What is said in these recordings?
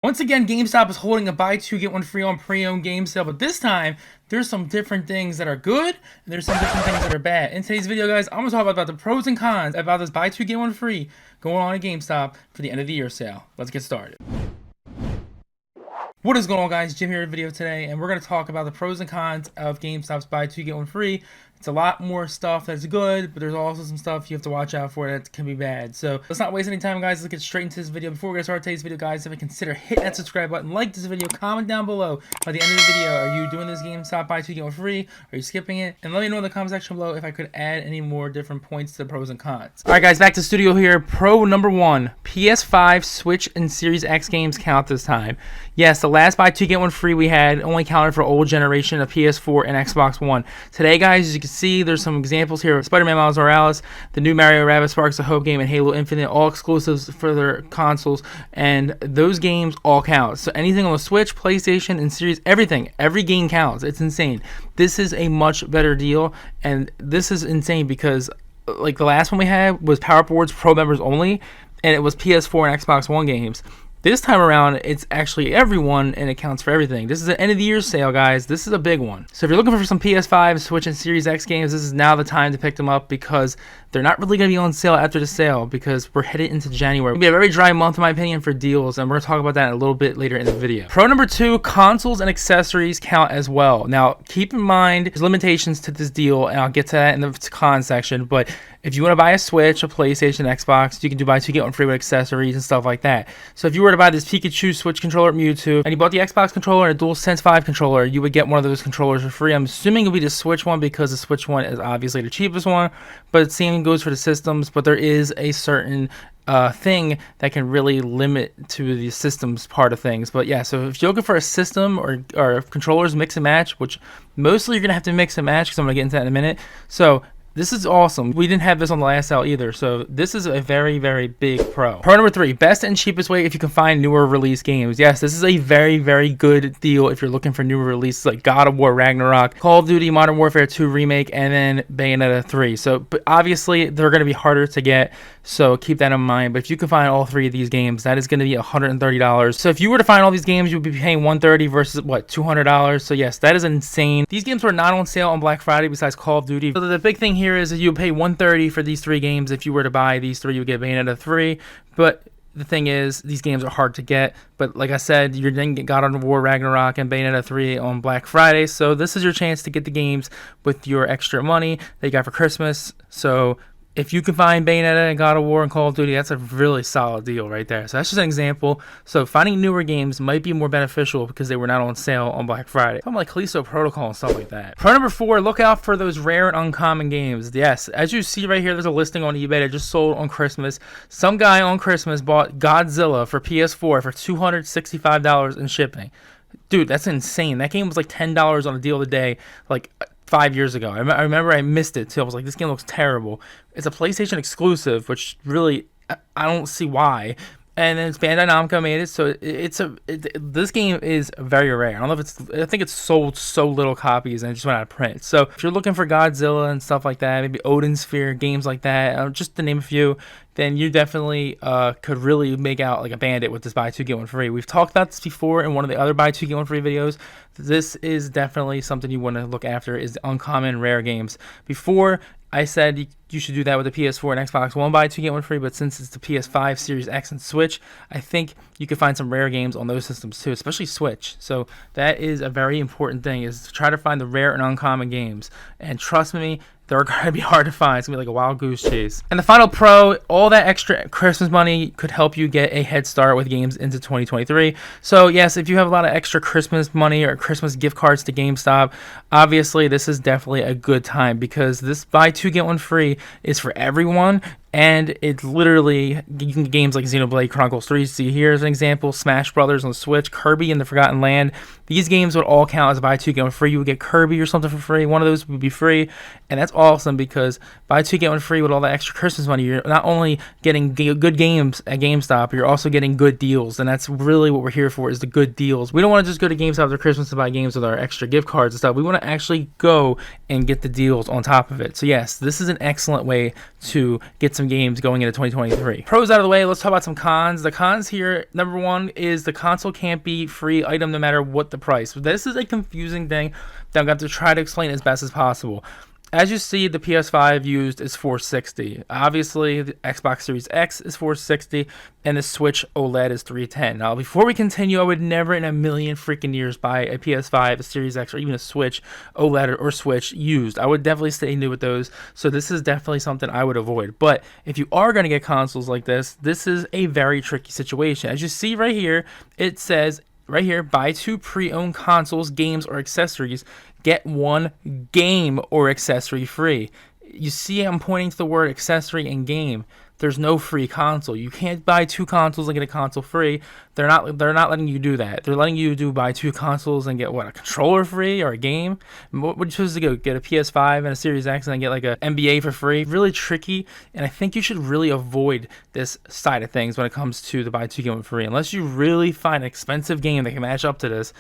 Once again, GameStop is holding a buy two get one free on pre-owned game sale, but this time there's some different things that are good and there's some different things that are bad. In today's video, guys, I'm gonna talk about the pros and cons about this buy two get one free going on at GameStop for the end of the year sale. Let's get started. What is going on, guys? Jim here with a video today, and we're going to talk about the pros and cons of GameStop's buy two get one free. It's a lot more stuff that's good, but there's also some stuff you have to watch out for that can be bad. So let's not waste any time, guys. Let's get straight into this video. Before we get started today's video, guys, if you consider hitting that subscribe button, like this video, comment down below by the end of the video. Are you doing this GameStop buy two get one free? Are you skipping it? And let me know in the comment section below if I could add any more different points to the pros and cons. All right, guys, back to the studio here. Pro number one: PS5, Switch, and Series X games count this time. Yes, the last buy two get one free we had only counted for old generation of PS4 and Xbox One. Today, guys, as you can see, there's some examples here of Spider-Man Miles Morales, the new Mario Rabbids Sparks of Hope game, and Halo Infinite, all exclusives for their consoles, and those games all count. So anything on the Switch, PlayStation, and Series, everything, every game counts. It's insane. This is a much better deal, and this is insane because like the last one we had was Power Boards Pro members only, and it was PS4 and Xbox One games. This time around, it's actually everyone, and it counts for everything. This is an end-of-the-year sale, guys. This is a big one. So if you're looking for some PS5, Switch, and Series X games, this is now the time to pick them up because they're not really going to be on sale after the sale because we're headed into January. It'll be a very dry month, in my opinion, for deals, and we're going to talk about that a little bit later in the video. Pro number two, consoles and accessories count as well. Now, keep in mind, there's limitations to this deal, and I'll get to that in the con section, but if you want to buy a Switch, a PlayStation, Xbox, you can do buy two get one free with accessories and stuff like that. So if you were to buy this Pikachu Switch controller at Mewtwo, and you bought the Xbox controller and a DualSense 5 controller, you would get one of those controllers for free. I'm assuming it'll be the Switch one because the Switch one is obviously the cheapest one, but the same goes for the systems, but there is a certain thing that can really limit to the systems part of things. But yeah, so if you're looking for a system or controllers mix and match, which mostly you're going to have to mix and match because I'm going to get into that in a minute. So this is awesome. We didn't have this on the last sale either, so this is a very, very big pro. Pro number three, best and cheapest way if you can find newer release games. Yes, this is a very, very good deal if you're looking for newer releases like God of War Ragnarok, Call of Duty Modern Warfare 2 Remake, and then Bayonetta 3. So, but obviously, they're going to be harder to get, so keep that in mind. But if you can find all three of these games, that is going to be $130. So if you were to find all these games, you would be paying $130 versus, what, $200? So yes, that is insane. These games were not on sale on Black Friday besides Call of Duty. So the big thing here is that you would pay $130 for these three games. If you were to buy these three, you would get Bayonetta 3. But the thing is, these games are hard to get. But like I said, you're going to get God of War Ragnarok and Bayonetta 3 on Black Friday. So this is your chance to get the games with your extra money that you got for Christmas. So if you can find Bayonetta and God of War and Call of Duty, that's a really solid deal right there. So that's just an example. So finding newer games might be more beneficial because they were not on sale on Black Friday. Something like Callisto Protocol and stuff like that. Pro number four, look out for those rare and uncommon games. Yes, as you see right here, there's a listing on eBay that just sold on Christmas. Some guy on Christmas bought Godzilla for PS4 for $265 in shipping. Dude, that's insane. That game was like $10 on a deal of the day, like 5 years ago. I remember I missed it too. I was like, this game looks terrible. It's a PlayStation exclusive, which really I don't see why. And then it's Bandai Namco made it, so this game is very rare. I don't know if I think it's sold so little copies and it just went out of print. So if you're looking for Godzilla and stuff like that, maybe Odin Sphere, games like that, just to name a few, then you definitely could really make out like a bandit with this buy two get one free. We've talked about this before in one of the other buy two get one free videos. This is definitely something you want to look after, is the uncommon rare games. Before, I said you should do that with the PS4 and Xbox One buy two get one free, but since it's the PS5, Series X, and Switch, I think you can find some rare games on those systems too, especially Switch. So that is a very important thing, is to try to find the rare and uncommon games. And trust me, they're going to be hard to find. It's going to be like a wild goose chase. And the final pro, all that extra Christmas money could help you get a head start with games into 2023. So yes, if you have a lot of extra Christmas money or Christmas gift cards to GameStop, obviously this is definitely a good time because this buy two get one free is for everyone. And it's literally, you can get games like Xenoblade Chronicles 3, see here as an example, Smash Brothers on the Switch, Kirby and the Forgotten Land. These games would all count as a buy two get one free. You would get Kirby or something for free. One of those would be free. And that's awesome because buy two get one free with all that extra Christmas money, you're not only getting good games at GameStop, you're also getting good deals. And that's really what we're here for, is the good deals. We don't want to just go to GameStop after Christmas to buy games with our extra gift cards and stuff. We want to actually go and get the deals on top of it. So yes, this is an excellent way to get some some games going into 2023. Pros out of the way, let's talk about some cons. The cons here, number one, is the console can't be free item no matter what the price. This is a confusing thing that I'm going to have to try to explain as best as possible. As you see, the PS5 used is $460. Obviously, the Xbox Series X is $460, and the Switch OLED is $310. Now, before we continue, I would never in a million freaking years buy a PS5, a Series X, or even a Switch OLED or Switch used. I would definitely stay new with those, so this is definitely something I would avoid. But if you are going to get consoles like this is a very tricky situation. As you see right here, it says right here, buy 2 pre-owned consoles, games, or accessories. Get 1 game or accessory free. You see I'm pointing to the word accessory and game. There's no free console. You can't buy 2 consoles and get a console free. They're not letting you do that. They're letting you buy 2 consoles and get a controller free or a game? What are you supposed to go get a PS5 and a Series X and then get like a NBA for free? Really tricky, and I think you should really avoid this side of things when it comes to the buy 2 get 1 free. Unless you really find an expensive game that can match up to this,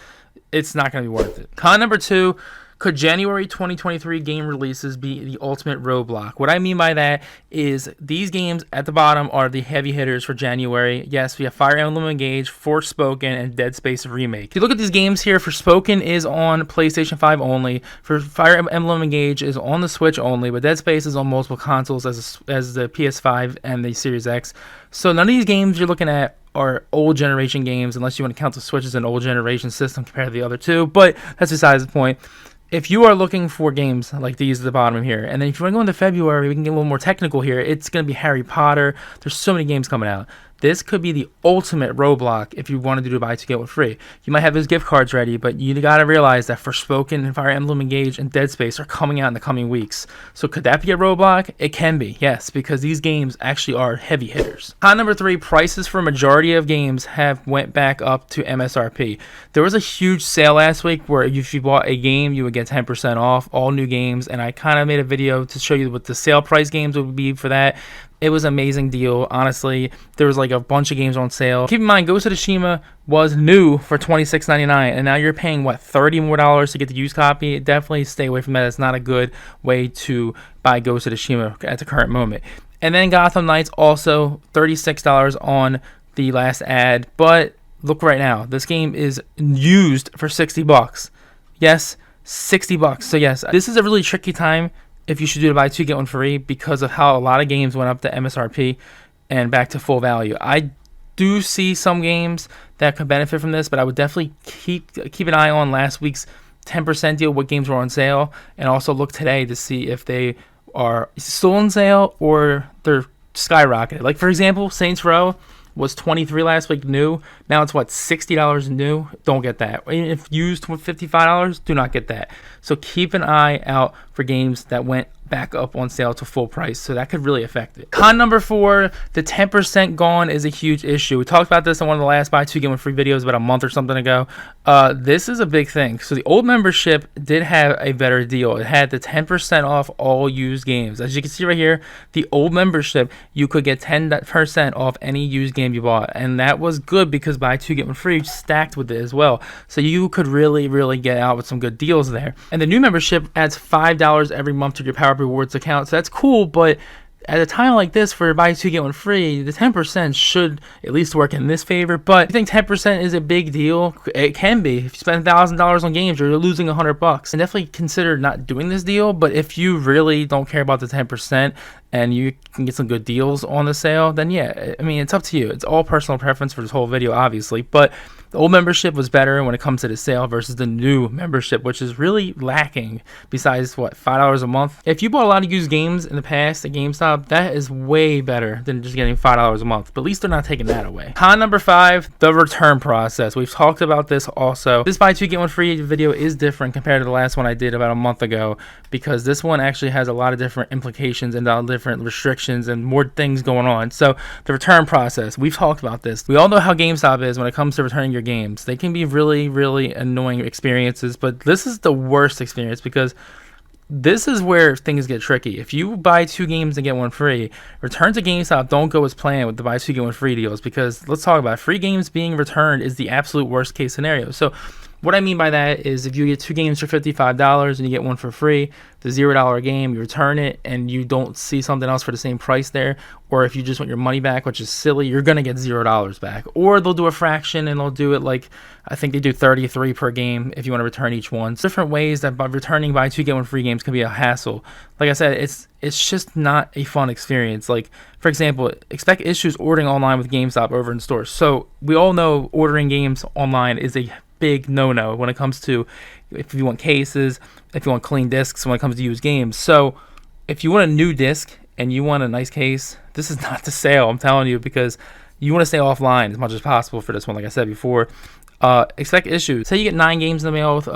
it's not going to be worth it. Con number 2. Could January 2023 game releases be the ultimate roadblock? What I mean by that is these games at the bottom are the heavy hitters for January. Yes, we have Fire Emblem Engage, Forspoken, and Dead Space Remake. If you look at these games here, Forspoken is on PlayStation 5 only. For Fire Emblem Engage is on the Switch only, but Dead Space is on multiple consoles as the PS5 and the Series X. So none of these games you're looking at are old generation games, unless you want to count the Switch as an old generation system compared to the other two, but that's besides the point. If you are looking for games like these at the bottom here, and then if you want to go into February, we can get a little more technical here. It's going to be Harry Potter. There's so many games coming out. This could be the ultimate roadblock if you wanted to do buy 2 get 1 free. You might have those gift cards ready, but you got to realize that Forspoken and Fire Emblem Engage and Dead Space are coming out in the coming weeks. So could that be a roadblock? It can be, yes, because these games actually are heavy hitters. Con number 3, prices for a majority of games have went back up to MSRP. There was a huge sale last week where if you bought a game, you would get 10% off all new games, and I kind of made a video to show you what the sale price games would be for that. It was an amazing deal, honestly. There was like a bunch of games on sale. Keep in mind, Ghost of Tsushima was new for $26.99, and now you're paying, what, $30 more to get the used copy? Definitely stay away from that. It's not a good way to buy Ghost of Tsushima at the current moment. And then Gotham Knights also $36 on the last ad, but look right now. This game is used for $60. Yes, $60. So yes, this is a really tricky time if you should do the buy 2 get 1 free because of how a lot of games went up to MSRP and back to full value. I do see some games that could benefit from this, but I would definitely keep an eye on last week's 10% deal, what games were on sale, and also look today to see if they are still on sale or they're skyrocketed. Like, for example, Saints Row was $23 last week new. Now it's what, $60 new? Don't get that. If used with $55, do not get that. So keep an eye out for games that went back up on sale to full price, so that could really affect it. Con number 4, the 10% gone is a huge issue. We talked about this in one of the last buy 2 get 1 free videos about a month or something ago. This is a big thing. So the old membership did have a better deal. It had the 10% off all used games. As you can see right here, the old membership, you could get 10% off any used game you bought, and that was good because buy 2 get 1 free stacked with it as well. So you could really get out with some good deals there. And the new membership adds $5 every month to your Power Rewards account, so that's cool, but at a time like this for buy 2 get 1 free, the 10% should at least work in this favor. But I think 10% is a big deal. It can be. If you spend $1,000 on games, you're losing $100. And definitely consider not doing this deal. But if you really don't care about the 10% and you can get some good deals on the sale, then yeah, I mean, it's up to you. It's all personal preference for this whole video, obviously. But the old membership was better when it comes to the sale versus the new membership, which is really lacking besides, what, $5 a month? If you bought a lot of used games in the past at GameStop, that is way better than just getting $5 a month. But at least they're not taking that away. Con number 5, the return process. We've talked about this also. This buy 2 get 1 free video is different compared to the last one I did about a month ago because this one actually has a lot of different implications and a lot of different restrictions and more things going on. So the return process, we've talked about this. We all know how GameStop is when it comes to returning your games. They can be really annoying experiences, but this is the worst experience because this is where things get tricky. If you buy 2 games and get 1 free, returns to GameStop don't go as planned with the buy 2 get 1 free deals because let's talk about it. Free games being returned is the absolute worst case scenario. So What I mean by that is if you get 2 games for $55 and you get one for free, the $0 game, you return it and you don't see something else for the same price there, or if you just want your money back, which is silly, you're going to get $0 back. Or they'll do a fraction and they'll do it like, I think they do 33 per game if you want to return each one. So different ways that by returning buy 2 get 1 free games can be a hassle. Like I said, it's just not a fun experience. Like, for example, expect issues ordering online with GameStop over in stores. So we all know ordering games online is a big no-no when it comes to if you want cases, if you want clean discs when it comes to used games. So if you want a new disc and you want a nice case, this is not the sale, I'm telling you, because you want to stay offline as much as possible for this one. Like I said before, expect issues. Say you get 9 games in the mail with,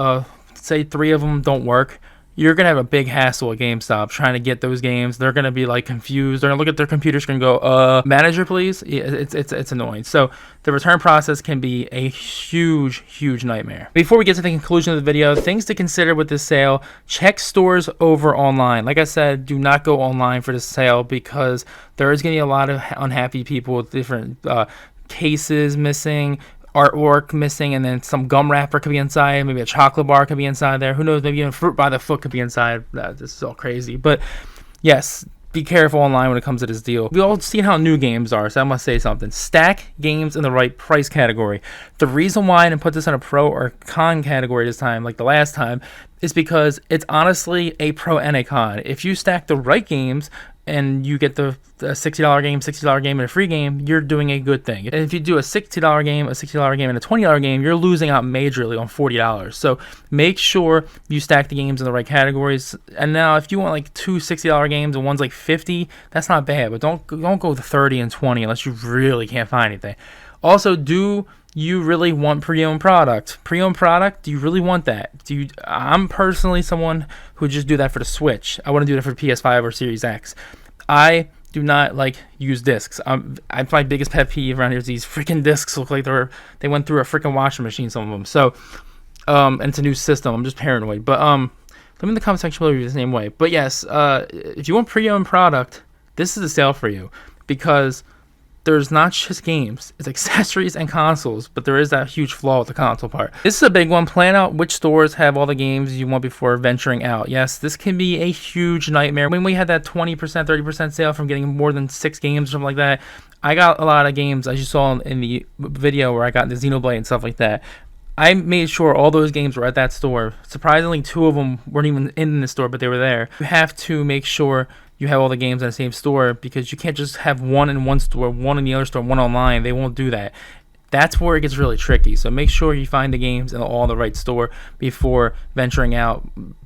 say 3 of them don't work. You're going to have a big hassle at GameStop trying to get those games. They're going to be like confused. They're going to look at their computers and go, manager, please. Yeah, it's annoying. So the return process can be a huge nightmare. Before we get to the conclusion of the video, things to consider with this sale: check stores over online. Like I said, do not go online for this sale because there is going to be a lot of unhappy people with different cases missing, artwork missing, and then some gum wrapper could be inside, maybe a chocolate bar could be inside there, who knows, maybe even fruit by the foot could be inside. This is all crazy, but yes, be careful online when it comes to this deal. We all seen how new games are, so I must say something. Stack games in the right price category. The reason why I didn't put this in a pro or con category this time, like the last time, is because it's honestly a pro and a con. If you stack the right games and you get the $60 game, $60 game, and a free game, you're doing a good thing. And if you do a $60 game, a $60 game, and a $20 game, you're losing out majorly on $40. So make sure you stack the games in the right categories. And now, if you want like 2 $60 games and one's like 50, that's not bad. But don't go with 30 and 20 unless you really can't find anything. Also, do you really want pre-owned product? Pre-owned product, do you really want that? I'm personally someone who just do that for the Switch. I want to do that for PS5 or Series X. I do not like use discs. My biggest pet peeve around here is these freaking discs look like they went through a freaking washing machine, some of them. So, and it's a new system. I'm just paranoid. But let me in the comment section below the same way. But yes, if you want pre-owned product, this is a sale for you because there's not just games, it's accessories and consoles, but there is that huge flaw with the console part. This is a big one. Plan out which stores have all the games you want before venturing out. Yes, this can be a huge nightmare. When we had that 20%, 30% sale from getting more than 6 games or something like that, I got a lot of games, as you saw in the video where I got the Xenoblade and stuff like that. I made sure all those games were at that store. Surprisingly, 2 of them weren't even in the store, but they were there. You have to make sure you have all the games in the same store because you can't just have one in one store, one in the other store, one online. They won't do that. That's where it gets really tricky. So make sure you find the games in all the right store before venturing out.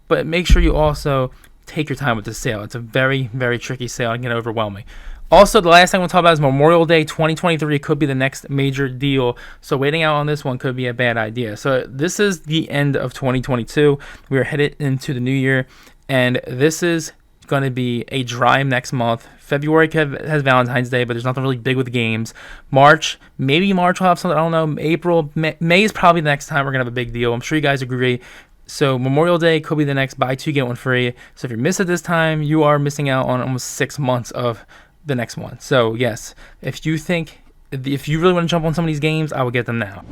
But make sure you also take your time with the sale. It's a very tricky sale and get overwhelming. Also, the last thing we'll talk about is Memorial Day 2023 could be the next major deal. So waiting out on this one could be a bad idea. So this is the end of 2022. We are headed into the new year, and this is going to be a dry next month. February has Valentine's Day, but there's nothing really big with games. Maybe March will have something. I don't know. April, May is probably the next time we're going to have a big deal. I'm sure you guys agree. So Memorial Day could be the next buy 2 get 1 free. So if you miss it this time, you are missing out on almost 6 months of the next one. So yes, if you really want to jump on some of these games, I would get them now.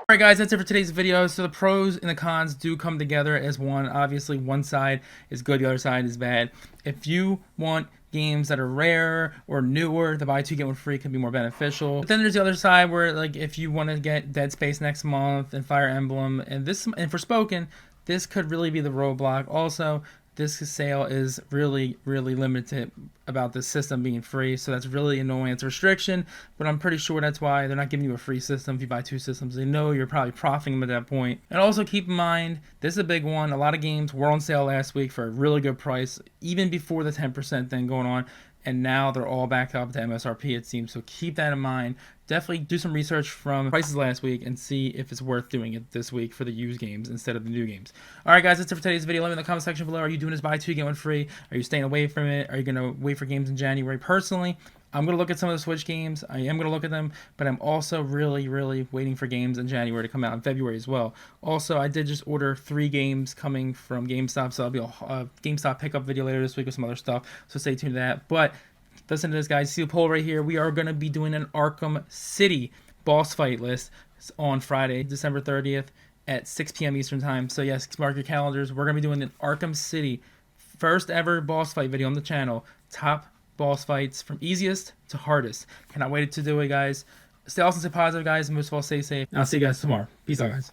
Alright guys, that's it for today's video. So the pros and the cons do come together as one. Obviously, one side is good, the other side is bad. If you want games that are rare or newer, the buy 2 get 1 free can be more beneficial. But then there's the other side where, like, if you want to get Dead Space next month and Fire Emblem and Forspoken, this could really be the roadblock. Also, this sale is really limited about this system being free, so that's really annoying. It's a restriction, but I'm pretty sure that's why they're not giving you a free system if you buy 2 systems. They know you're probably profiting them at that point. And also keep in mind, this is a big one. A lot of games were on sale last week for a really good price, even before the 10% thing going on, and now they're all back up to MSRP, it seems. So keep that in mind. Definitely do some research from prices last week and see if it's worth doing it this week for the used games instead of the new games. Alright guys, that's it for today's video. Let me know in the comment section below. Are you doing this buy 2 get 1 free? Are you staying away from it? Are you going to wait for games in January? Personally, I'm going to look at some of the Switch games. I am going to look at them, but I'm also really waiting for games in January to come out in February as well. Also, I did just order 3 games coming from GameStop, so that'll be a GameStop pickup video later this week with some other stuff, so stay tuned to that. But listen to this, guys. See the poll right here. We are going to be doing an Arkham City boss fight list on Friday, December 30th at 6 p.m. Eastern Time. So yes, mark your calendars. We're going to be doing an Arkham City first ever boss fight video on the channel. Top boss fights from easiest to hardest. Cannot wait to do it, guys. Stay awesome, stay positive, guys, and most of all, stay safe. I'll see you guys tomorrow. Peace out, guys.